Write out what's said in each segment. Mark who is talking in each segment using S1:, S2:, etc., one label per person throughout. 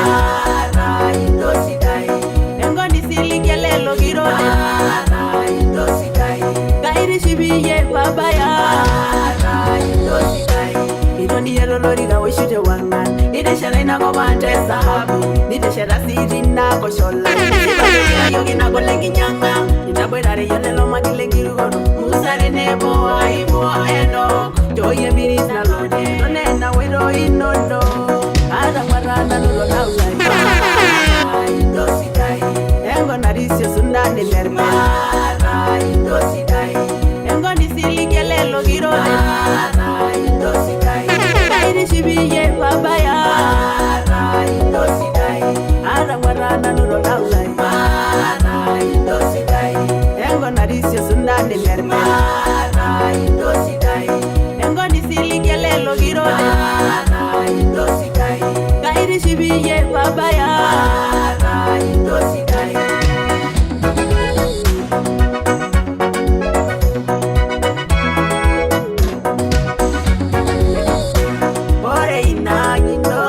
S1: Ara indosidai. Engoni silikelelo girode. Ara indosidai. Kairi shibiye babaya. Ara indosidai. Ironi yelo lori ga wishute wangan. Ide shalaina go bante sahabu. Nide shara siri na go shola. Sibaya yogi na go lengi nyanga. Itabwedare yelelo magilengi rugono. Musare nebo aibo eno. Joye biris na lode. None na wero inondo. Ada marana nulo na uzai. Ara indosidai. Engo narisio sundane lerme. Ara indosidai. Engo nisilikelelo girode. Ara indosidai. Kairi shibiye babaya. Ara indosidai. Ada marana nulo na uzai. Ara indosidai. Engo narisio sundane lerme. Ara indosidai. Engo nisilikelelo girode. Ara indosidai. Kairi shibiye babaya. Ara indosidai. Bore ina gino,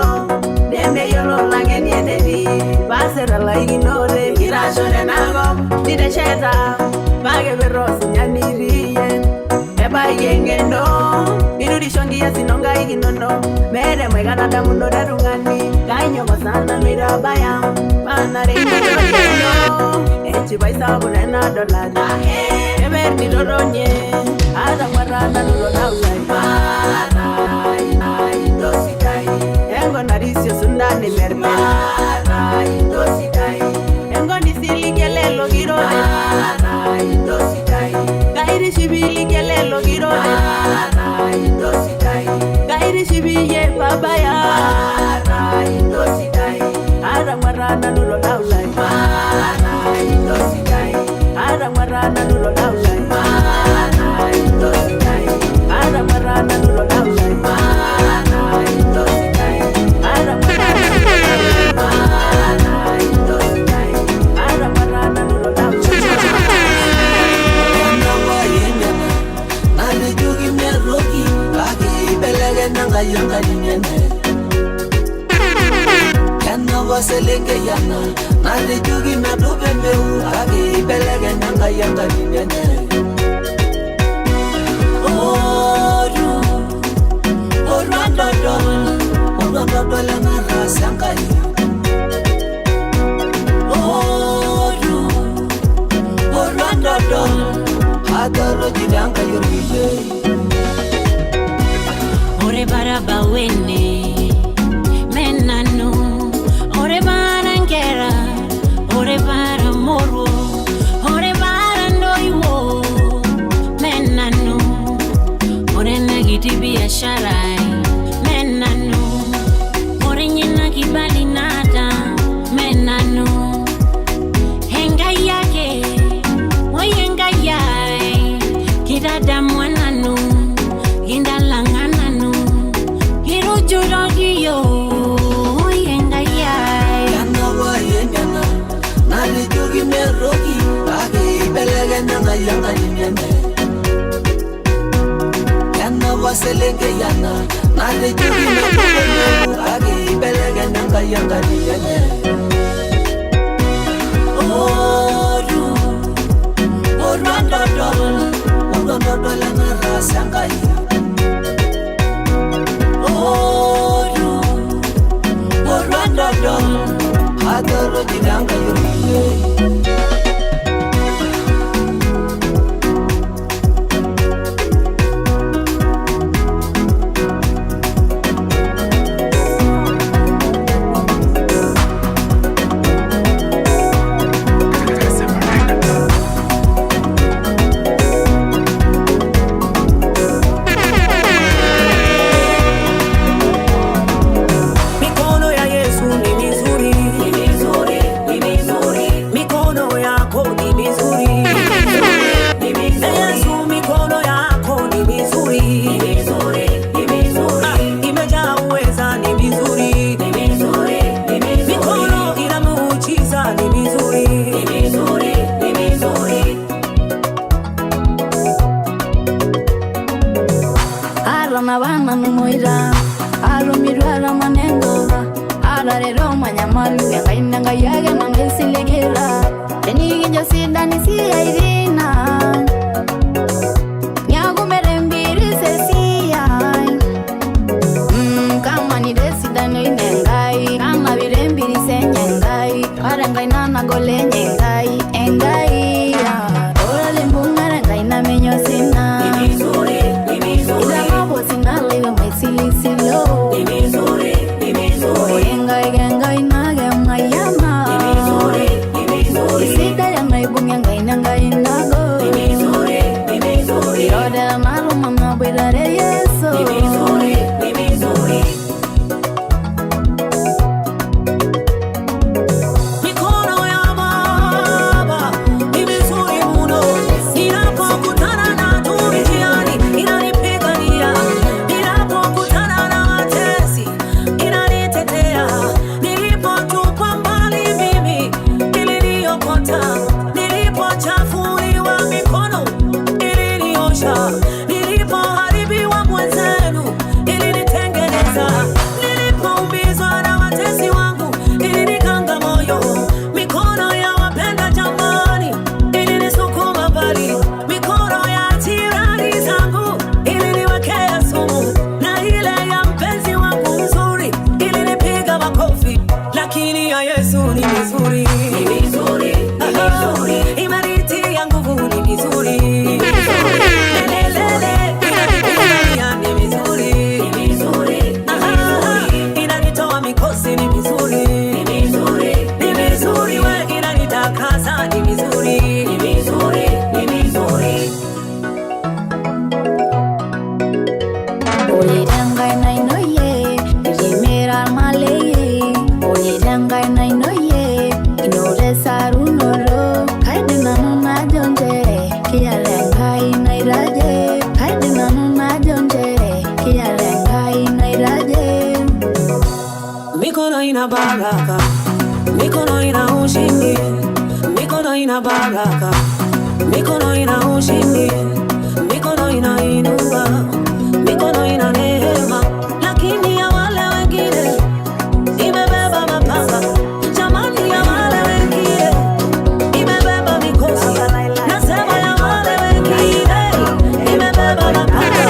S1: deme yolo lange nienedi. Basera la ignore, kirashore nago, nide sheta. Bage verrosi nyaniriye, eba yengendo. Irudi shongi ya sinonga iginono. Mere mwegana damuno darungani. Kainyo masana mirabaya. Manare iginono. Echi baisa bunena dolani. Eber ni doronye. Ada marana nulo na uzai. Ara indosidai. Engo narisio sundane lerme. Ara indosidai. Engo nisilikelelo girode. Ara indosidai. Kairi shibikelelo girode. Ara indosidai. Kairi shibiye babaya. Ara indosidai. Ada marana nulo na uzai. Ara indosidai. Ada marana nulo na uzai. Ara indosidai. Ada marana nulo na uzai. Ara indosidai. Ada marana nulo na uzai. Ara indosidai. Ada marana nulo na uzai.
S2: Nale jugi me roki, agi belege nanga yanga ninyene. Yana waselenge yana, nale jugi me dube meu, agi belege nanga yanga ninyene. Oru, oru andodo la ngara sangai. Oru andodo. Adoro jidanga yurbiye.
S3: Ore baraba wene menanu. Ore barangera. Ore bara moro. Ore bara noiwo menanu. Ore nagiti biasharai menanu. Ore nyina kibali nada menanu. Henga yake oyenga yai. Kidada mwananu, indalangananu, hirujurogiyo, oyenga yai.
S2: Yana wa yenyana, nale jugi me roki, agi belege nanga yanga ninyene. Yana wa selenge yana, nale jugi me dube meu, agi belege nanga yanga ninyene. Oru andodo la ngara sangai. Oru andodo, adoro jidanga yurbiye.
S4: Arona bana numoira, aro mirwara manengo, arare Niko manyamalu yang kain nang kaya yang mangesilikira. Deni kinjo sidani si airina. Nyago merembiri sesia. Kama ni desidano inengai, kama birembiri senyengai. Parengai nana gole nyengai, engai. Ora lembunga rengai na menyo sina. Ida mabo sinale we maisili silo. Engai engai na engai yama. Isida yang ngai bung yang ngai nangai nago. Yoda malu mama bedare yeso.
S2: Nilipoharibiwa mwenzenu ilinitengeneza, nilipoumizwa na watesi wangu ilinikanga moyo, mikono ya wapenda jamani ilinisukuma mbali, mikono ya tirani zangu iliniwekea sumu, na ile ya mpenzi wangu mzuri ilinipiga makofi, lakini ya Yesu ni mzuri, imenitia nguvu, ni mzuri. Mikono ina baraka, mikono ina ushindi, mikono ina baraka, mikono ina ushindi, mikono ina inua, mikono ina neema, lakini ya wale wengine imebeba mapanga, jamani ya wale wengine imebeba mikosi, nasema ya wale wengine imebeba mapanga.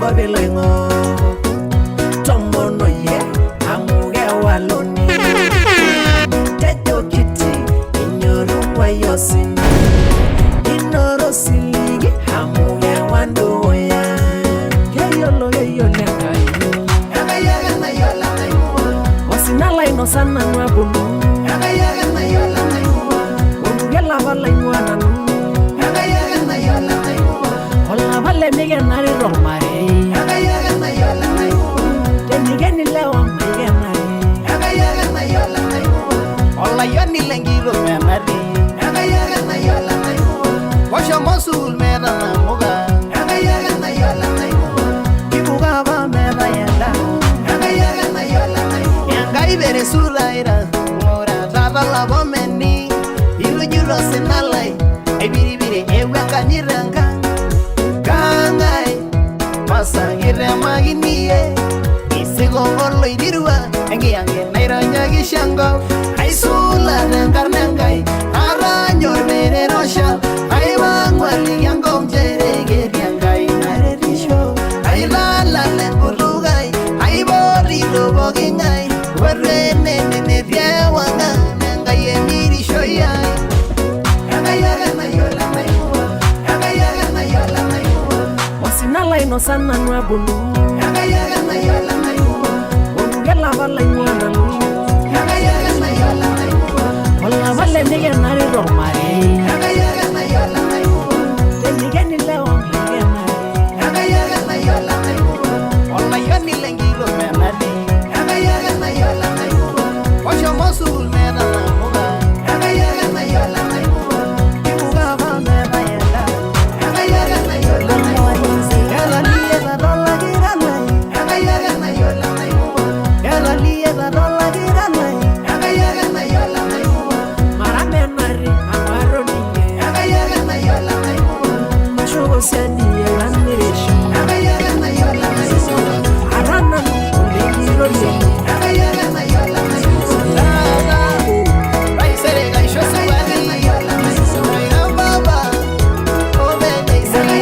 S2: babilengo tomono ye amuge waloni tejo kiti inyoru wayosina inoro siligi amuge wando ya yeyolo ngai agayaga na yola naiwa wasinala inosana nwabulu agayaga na yola naiwa ongela bala inwana agayaga na yola naiwa hola vale mige nari romare agayaga na yola naiwa tenigeni lewa mige nari agayaga na yola naiwa hola yoni lengiro menari agayaga na yola naiwa washa mosul mera na muga agayaga na yola naiwa kibuga ba mera yenda agayaga na yola naiwa yangai bere suraira ora tata la bomeni ilujuro senalai ebiribire ewe kaniranga kangai masangire maginie isigo ngolo idirwa engiange nairanya gishango aisula rengarnangai aranyor bere rosha aibangwali yango mjerege riangai narerisho ailala lengurugai aibori robogingai warene nene diawanga nangai emirisho yai agayaga na yola naiwa agayaga na yola naiwa wasinala inosana nwabulu agayaga na yola naiwa ongela bala inwana agayaga na yola naiwa hola vale mige nari romare agayaga na yola naiwa tenigeni lewa mige nari agayaga na yola naiwa hola yoni lengiro menari agayaga na yola naiwa washa mosul mena na muga agayaga na yola naiwa kibuga ba mena yenda agayaga na yola naiwa yala liye da dola girana agayaga na yola naiwa yala liye da dola girana agayaga na yola naiwa marame nari amaro ninge agayaga na yola naiwa chugo sani yala mirisho agayaga na yola naiwa arana lengiro ye agayaga na yola naiwa la bai sere gaisho suwani rai baba o bene sere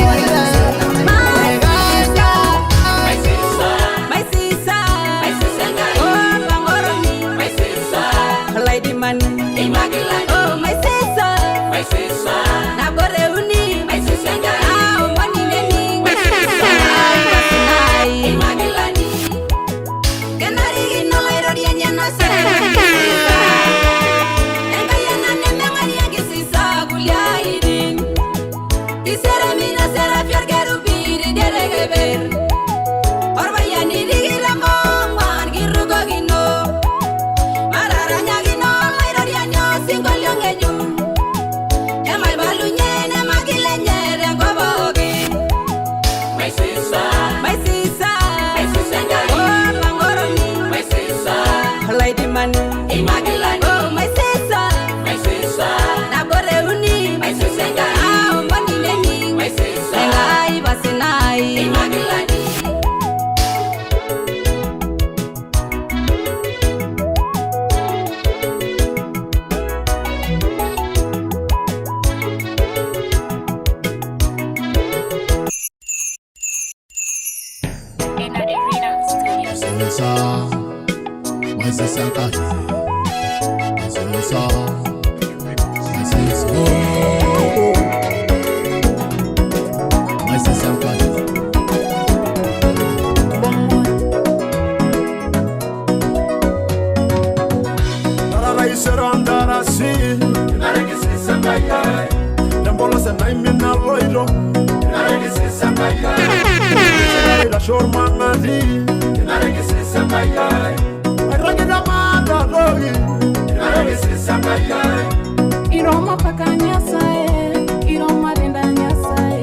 S5: Iroma pakanya sae, iroma dendanya sae,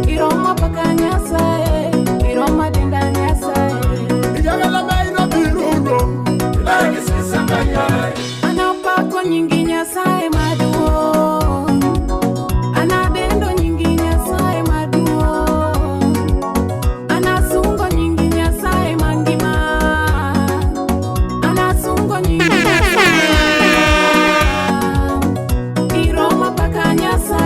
S5: iroma pakanya sae, iroma dendanya sae.
S2: Ijagala baino biruno ilage sisangaya
S5: Ana pako nyinginya sae maduo, ana dendo nyinginya sae maduo, ana sungo nyinginya sae mangima, ana sungo nyinginya sae. Iroma pakanya sae.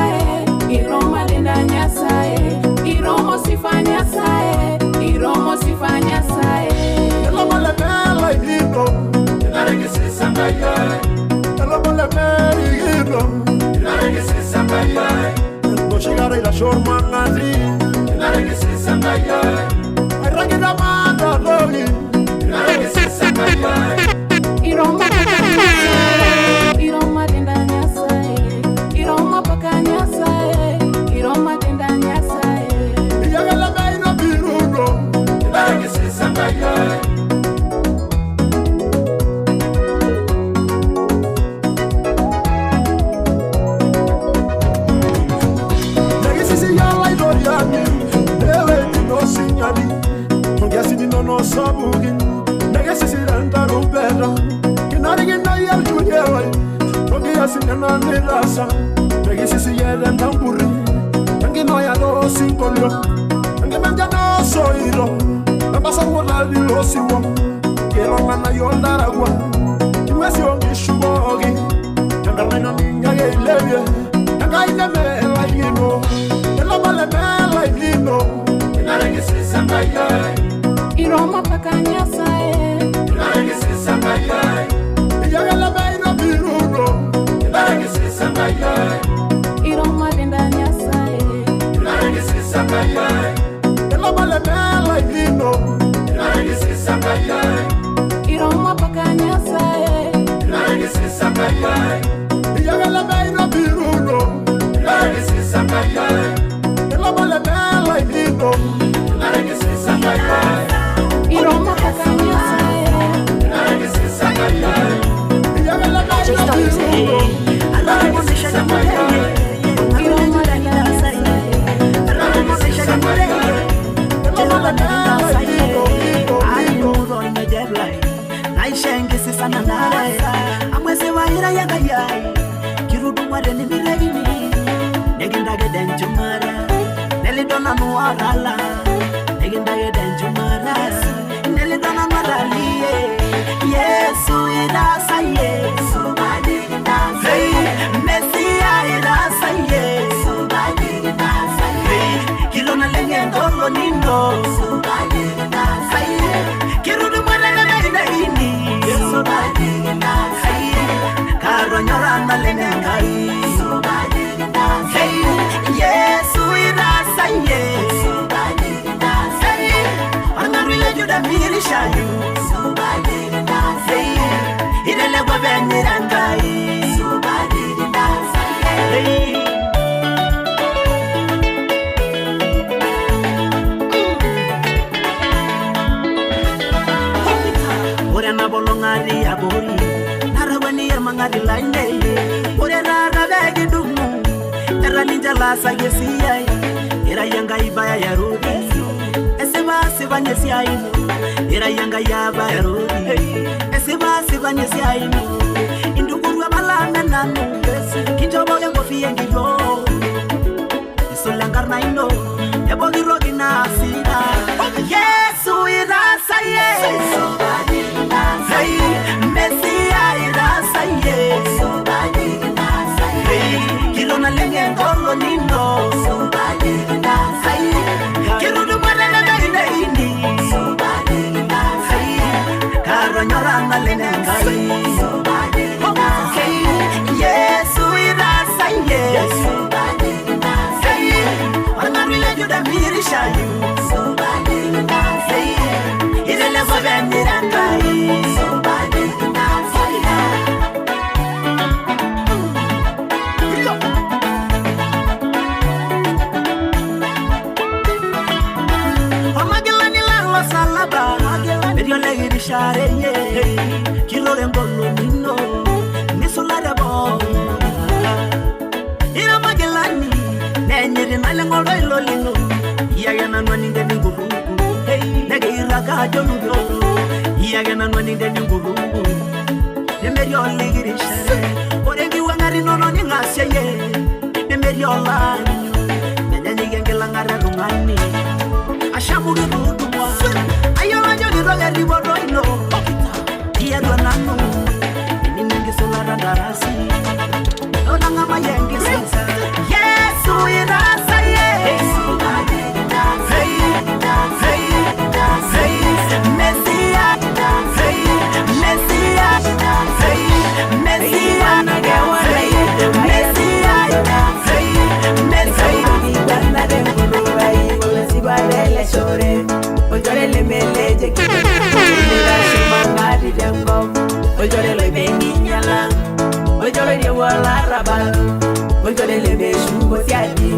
S6: No llegare la shormangati arranque la manda logi
S5: Iroma Iroma tenda nyasaye Iroma paka nyasaye Iroma tenda nyasaye
S6: Yagala baino biruno no sabugin nega sisiranta rumpera kinari ginaya juyewa togi asinana nilasa nega sisiyelen tamburi nangi noya do singolo nangi manja no soiro nabasa wala di losiwo kero mana yondaragwa iwesi ongi shubogi nangarena ninya geleye nanga ine mela yino ela male mela yino kinari gisisanga yai
S5: Iroma paka nyasaye
S6: Ilangi sisanga yai Iyagala baino biruno Ilangi sisanga yai
S5: Iroma tenda nyasaye
S6: Ilangi sisanga yai Elobale mela yino Ilangi sisanga yai
S5: Iroma paka nyasaye
S6: Ilangi sisanga yai Iyagala baino biruno Ilangi sisanga yai Elobale mela yino Ilangi sisanga yai
S5: Iroma paka nyasaye
S6: Ilangi sisanga yai Iyagala baino biruno
S2: Alama mishaka murenge
S5: Iroma tenda nyasaye
S2: Alama mishaka murenge Jela tenda saye Ali muro ime deblai Naishengi sisa nanare Amwese wa ira yaga yai Kirudu mware ni milegini Negindage denjumara Nelidona nuarala Negindage denjumara Nelidona nuaraliye Yesu irasa Yesu Hey, Mesia irasa Yesu Hey, kilona lenge ndolo nindo Hey, kirudu mwana na ini Yesu Hey, karo nyorana lenge ngai Hey, Yesu irasa Yesu Hey, angarile juda mirisha yu Hey, idele kwa venira ngai Hey, ore na bolongari abori narawani mangari laine ore raga begi dumu era ninja la sagesia era yanga ibaya ya rudi eseba sebanye siaino era yanga yaba ya rudi eseba sebanye siaino induguru abalanga nanu kinjobo yango fiyengido isolangarna ino ebogiro ginasida Yesu irasa Yesu Hey, Mesia irasa Yesu Hey, kilona lenge ngolo nino Hey, kirudu mwana na ini Hey, karo nyorana lenge ngai Hey, Yesu irasa Yesu Hey, wangarile juda mirisha yu Hey, idele kwa venira ngai Omagilani la salaba Medio legiri share ye Kilo ngolo nino Nisolare bo Ira magilani Nenyiri nale ngolo ilolino Iyagena nwani ndeni ngurugu Nege iraga jonu yoro Iyagena nwani ndeni ngurugu Nemedio legiri share Orengi wangari nono ningasye ye Nemedio lanyo Nenyanyi gengela ngare rungani Ashamuri rudumwa Ayola jodi roge ribodo ino Iya nanu Ningi solara darasi Olanga mayengi sisa Yesu irasa Yesu Hey, hey, hey Mesia Hey, Mesia Hey, Mesia Hey, Mesia Hey
S1: Ojore le bengi nyala Ojore le wala rabal Ojore le beshu gosiati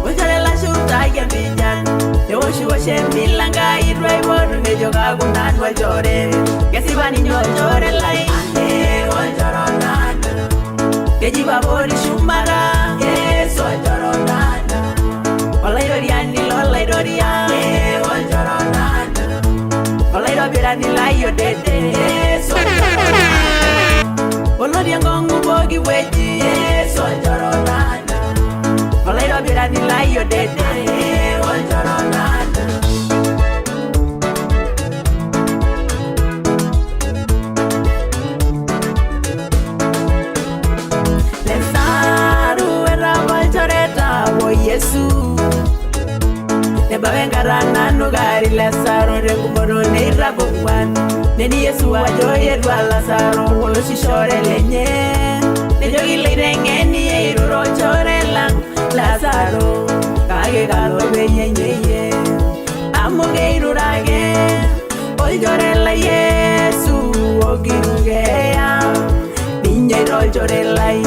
S1: Ojore la shuta ya binyan Te woshu washe milanga idwai wodu Nejoga gunan wajore Gesibani nyojore lai Ane wajoro nana Kejiba bori shumara Yes wajoro nana Olaidoriani lolaidoriani wajoro nana Olaidobirani layo dede Yes wajoro nana Olodi ngongu bogi weji Yes wajoro nana Olaidobirani layo dede wajoro nana Lesaru era wajoreta wo Yesu Nebavengara nanugari Lazaro Rekuboro neira bukwan Neni Yesu wajoye dwa Lazaro Wolo shishore lenye Nejogi leirenge ni eiruro chore lang Lazaro Kage galo beye nyeye Amuge irurage Oljore la Yesu Ogiruge ya Ninye irojore lai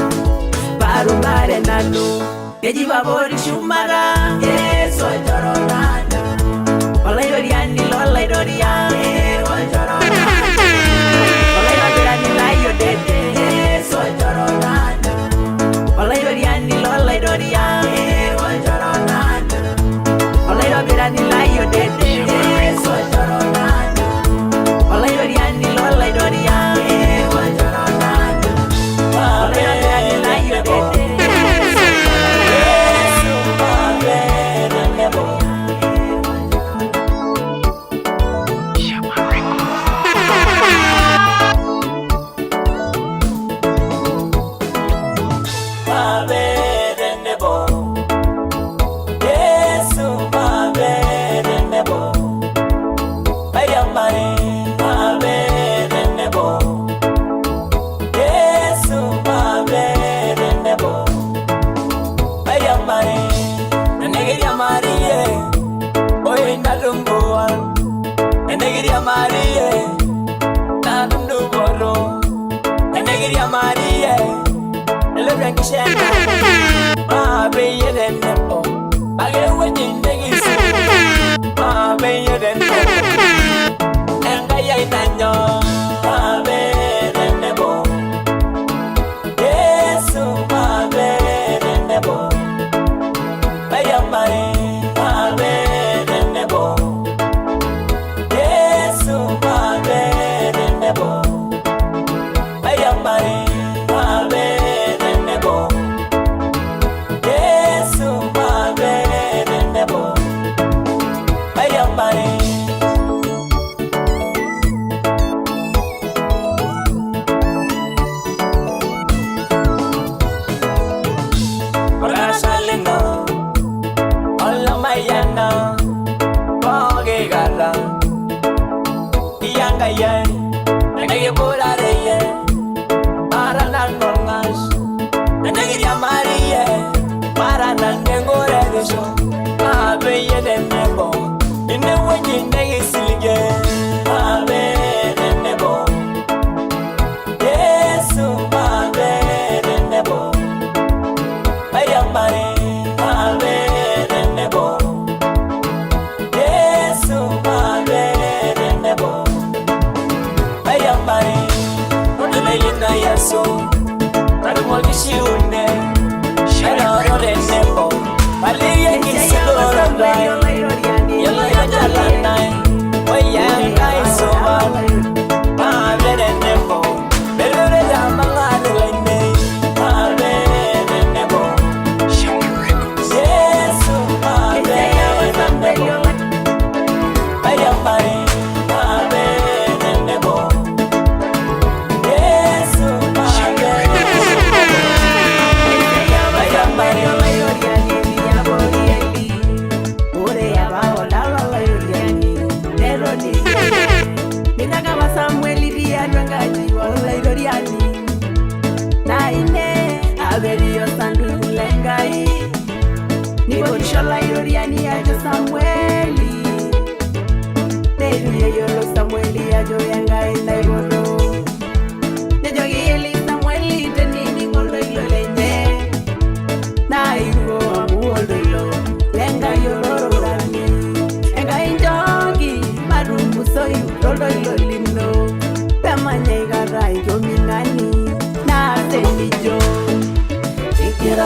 S1: Baru bare nanu Kejiba bori shumara Yesu ojoro nana Olaidoriani lolaidoriani ojoro nana Olaidoriani layo dede Yesu ojoro nana Olaidoriani lolaidoriani ojoro nana Olaidoriani layo dede Yesu ojoro nana Olaidoriani lolaidoriani ojoro nana Olaidoriani layo dede
S2: Yes,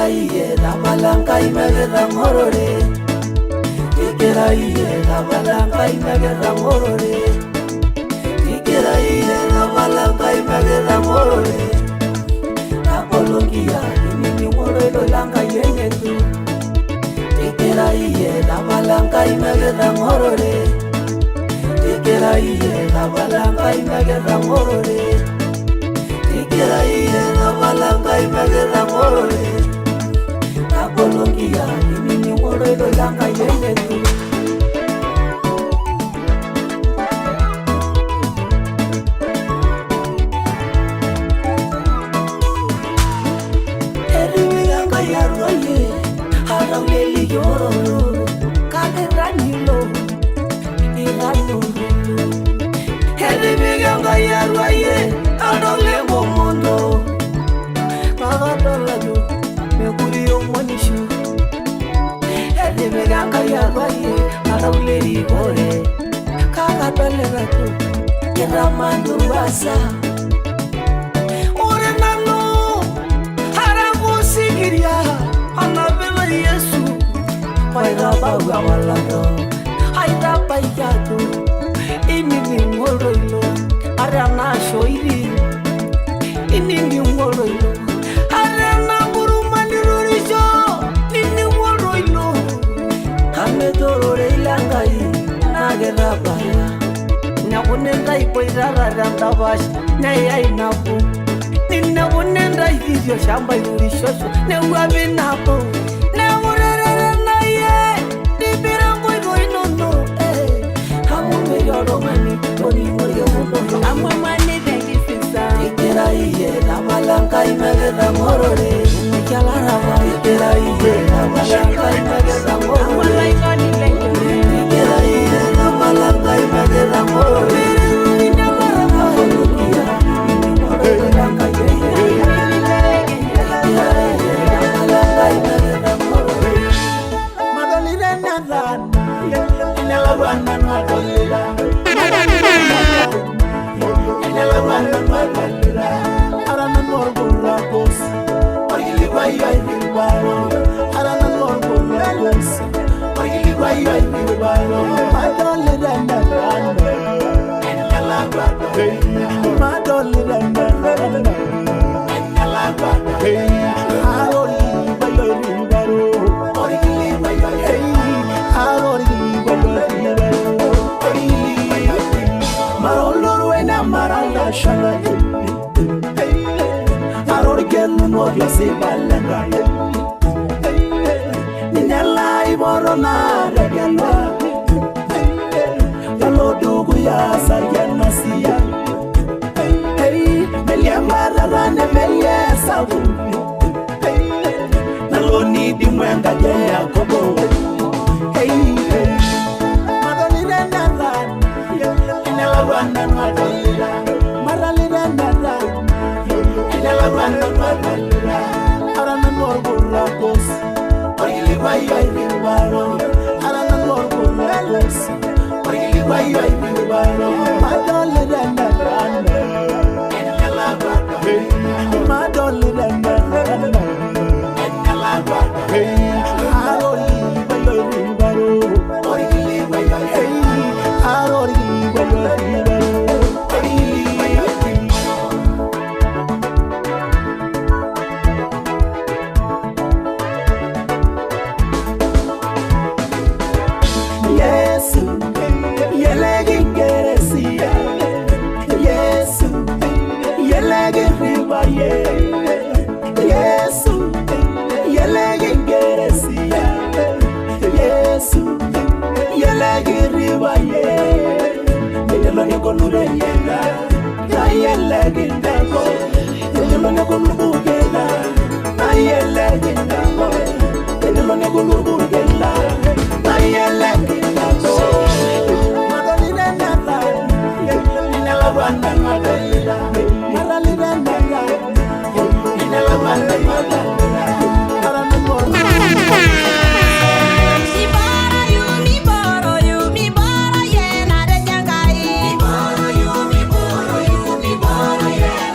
S2: iye labalanga imegera ngorore Tikera iye labalanga imegera ngorore Tikera iye labalanga imegera ngorore Apologia nini ngorore lolanga yenyetu Tikera iye labalanga imegera ngorore Tikera iye labalanga imegera ngorore Tikera iye labalanga imegera ngorore Apologia nini ngorore lolanga yenyetu Erimiranga yarwaye Haraweli yororo Kaderanilo Irano Erimiranga yarwaye Haraweli mondo Kagadolado Mekuri yomonishu Erimiranga yarwaye Haraweli gore Kagadolado Iramando wasa Orenano Haragusigiria Anabela Yesu Paira bawa walado Haida paiyado Inini ngoroilo Arana shoiri Inini ngoroilo Arana burumanirurisho Nini ngoroilo Amedorore ilangai Nagera baya Nakunenda ipoirara randabash Naya inapu Nina kunenda idizio shamba irurishosho Neuwabe napo Neurerere naye Nibirango inono Hamume yoromani Toni moyo muno
S1: Amwamani tekisisa
S2: Tikera iye labalanga imegera ngorore Mikalaraba Tikera iye labalanga imegera ngorore
S1: Amwalaikoni lenyore
S2: Tikera iye labalanga imegera ngorore Apologia nini ngorore lolanga yenyetu
S3: Yeah.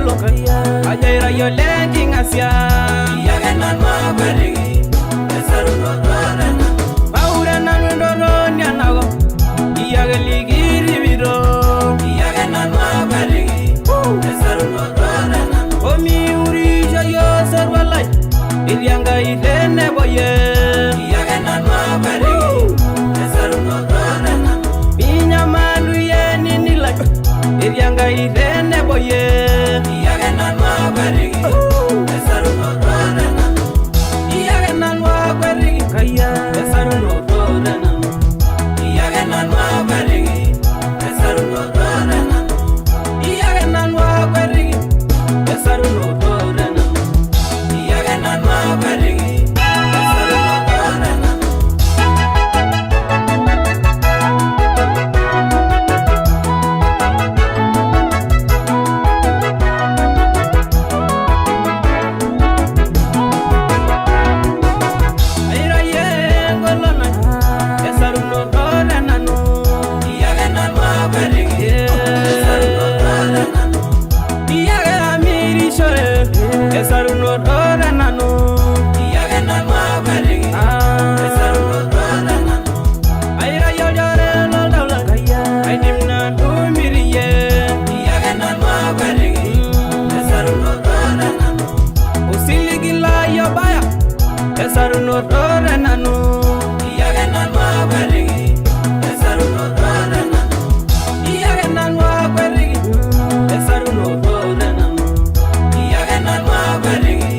S1: lolo ajaira yo lengi ngasia yage nan ma berigi esaru no dora na aure nan ndoro nyanago yage ligiri biro yage nan ma berigi esaru no dora na omi uri yo servalai ilyanga idene boye yage nan ma berigi esaru no dora na binya malu ye ninila ilyanga idene boye yage nan ma berigi esaru no dora na yage nan ma berigi kaya esaru no dora na yage nan ma berigi esaru no dora na yage nan ma berigi esaru no dora na yage nan ma berigi esaru no dora na aira ye golona esaru no dora na no yage nan ma berigi esaru no dora na yage amiri shoe esaru no dora na no yage nan ma berigi esaru no dora na aira yo jare no dawla ay dimna do miriye yage nan ma berigi esaru no dora na usiligi la yo baya esaru no dora na no yage nan ma berigi esaru no dora na yage nan ma berigi esaru no dora na yage nan ma berigi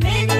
S7: Migla,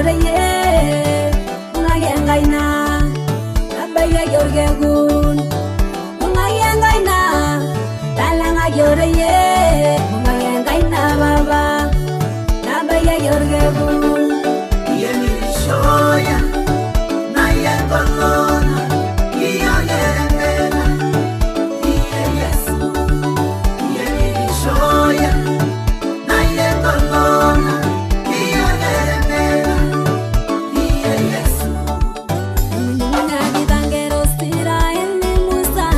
S7: yore ye Unga yengaina Abaya yorgegun Unga yengaina Talanga yore ye Unga yengaina baba Abaya yorgegun
S2: Yemi shoya Na yekolona Iyo yeremena Iye Yesu Yemi shoya Na yekolona Iyo yeremena Iye Yesu
S7: Nadi bangero stira eni Musa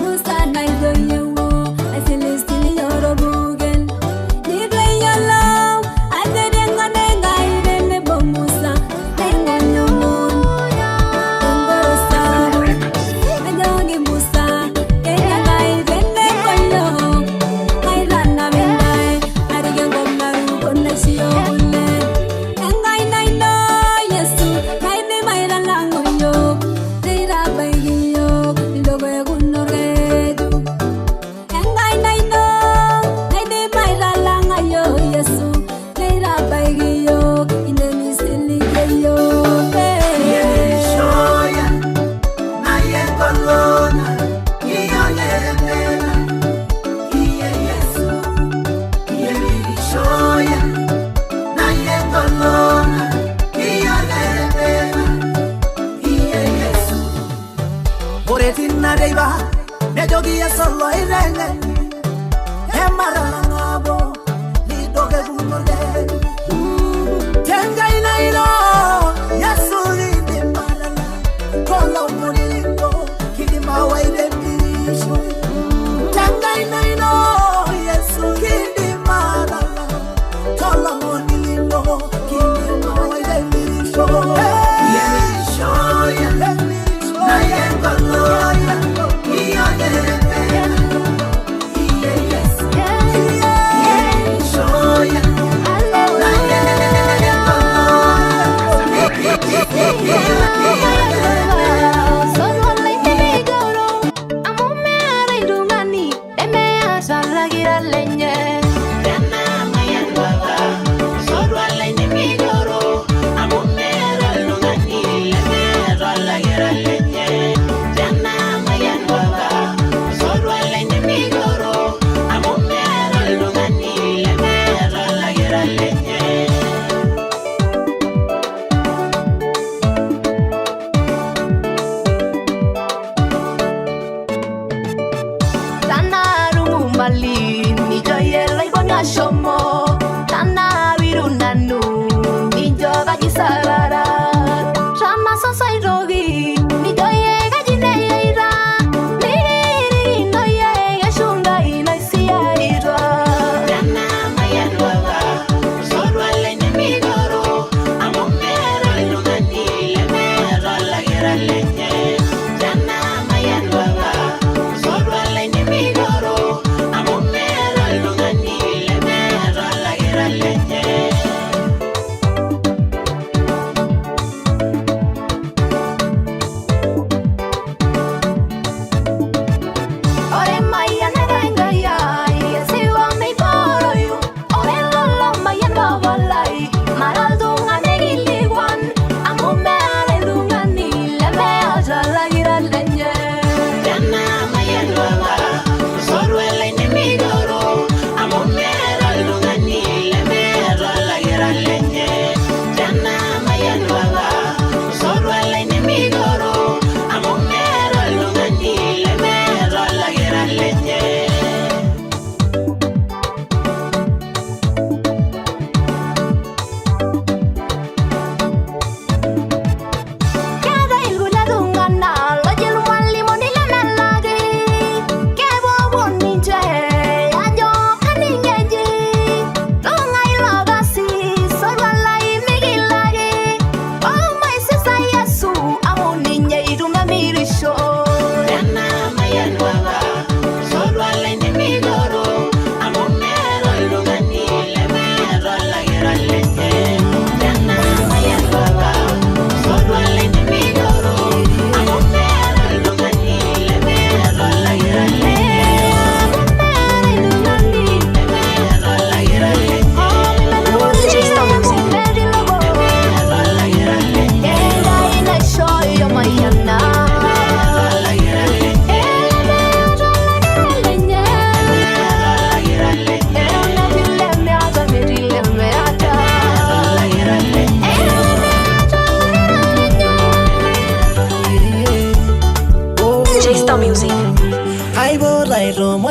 S7: Musa na idoyewo Asilistili yorobugen Nidwe yolo Adedenga nenga irene bo Musa Tengo nyomun Tengoro sabu Ajongi Musa Kenya na irene konyo Airana menai Arigen gomaru kone shiole Engai na ino Yesu Kaini maira lango yo Teira baigi yo Nilogo egunoredu Engai na ino Kaini maira langa yo Yesu Teira baigi yo Ine misilige yo
S2: Yemi shoya Na yekolona Iyo yeremena Iye Yesu Yemi shoya Na yekolona Iyo yeremena Iye Yesu Boretina deiba Nejogi solo irene Emara langabo Lidoge bunorde Tenga inairo Yesu lindi marala Kolo munilingo Kilima waide misho Tenga inairo Yesu lindi marala Kolo munilingo Kilima waide misho Yemi shoya Na yekoloya Iyo yeremena Iye Yesu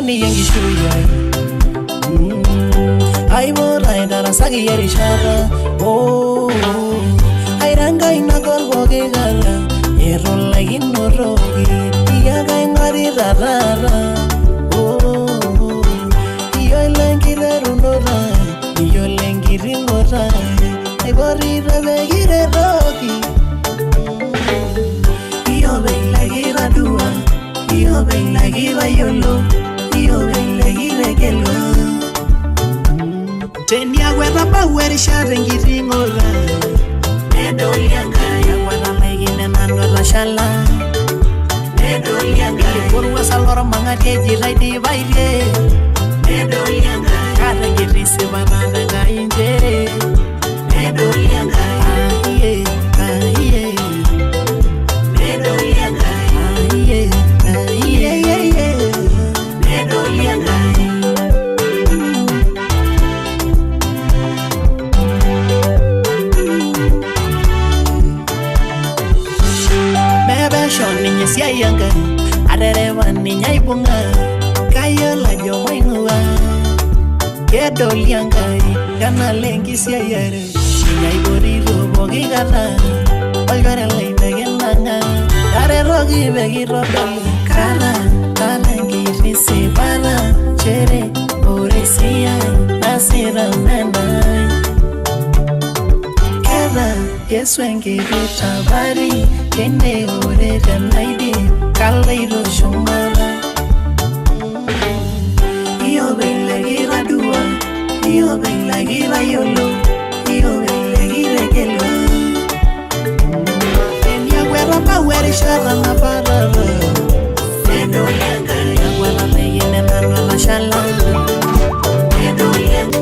S2: Entomoni yengishuya Aibora darasagi yerishara Oh Airanga inagorboge gala Erol lagi norogi Iyaga ingari rarara Oh Iyo lengire runora Iyo lengiri ngora Aibori rabegire rogi Iyo lagi radua Iyo lagi rayolo Iyo lagi regelo Tenia wera baweri sharengiri ngora Nedo lianga ya wera megine nando la shala Nedo lianga Kurwa salora mangade jirai di baile Nedo lianga Karengiri sibarana ga inje Nedo lianga Ahiye Ahiye Nedo lianga Ahiye Ahiye Nedo lianga Niña si ayanga, arereva niña ibunga, kaya la yo maingua, kedo lianga, gana lengi si ayere, niña iborido bogi gana, olgare lei beginanga, are rogi begi rodoli, kara, talengi risi para, chere, orisia, nasira menai, kera, yesu engi vitabari. Kene ore danaide kalairo shumara Iyo belagi radua Iyo belagi rayolo Iyo belagi regelo Enya wera baweri shara na parara Nedo lianga Ya wera megine nano la shala Nedo lianga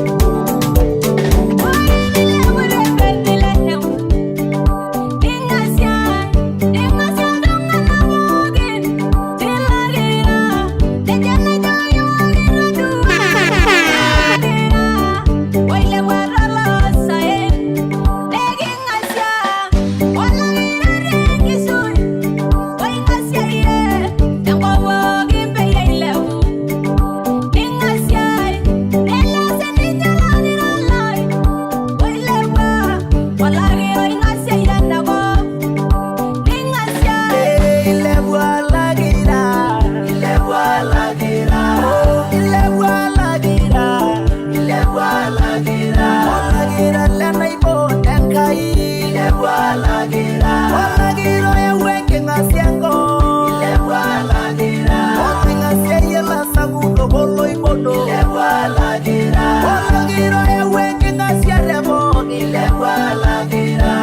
S1: Ile wala gira